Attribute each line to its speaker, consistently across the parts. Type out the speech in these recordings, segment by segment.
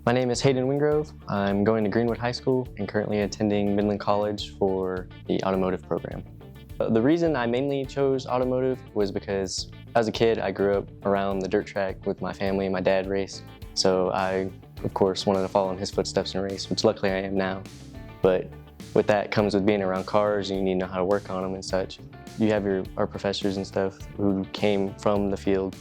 Speaker 1: My name is Haeden Wingrove. I'm going to Greenwood High School and currently attending Midland College for the automotive program. The reason I mainly chose automotive was because as a kid I grew up around the dirt track with my family. My dad raced, so I of course wanted to follow in his footsteps and race, which luckily I am now. But with that comes with being around cars, and you need to know how to work on them and such. You have our professors and stuff who came from the field.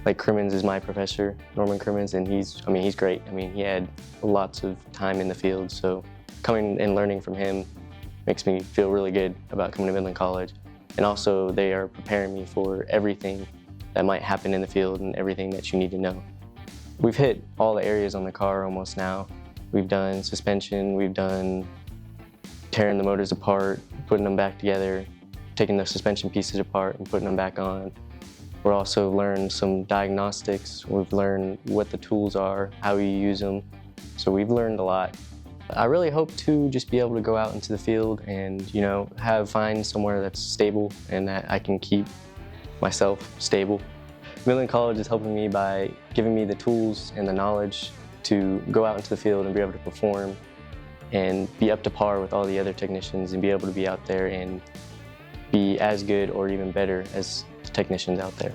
Speaker 1: Like Crimmins is my professor, Norman Crimmins, and he's great. He had lots of time in the field, so coming and learning from him makes me feel really good about coming to Midland College. And also they are preparing me for everything that might happen in the field and everything that you need to know. We've hit all the areas on the car almost now. We've done suspension, we've done tearing the motors apart, putting them back together, taking the suspension pieces apart and putting them back on. We're also learned some diagnostics. We've learned what the tools are, how you use them. So we've learned a lot. I really hope to just be able to go out into the field and, find somewhere that's stable and that I can keep myself stable. Midland College is helping me by giving me the tools and the knowledge to go out into the field and be able to perform and be up to par with all the other technicians and be able to be out there and be as good or even better as the technicians out there.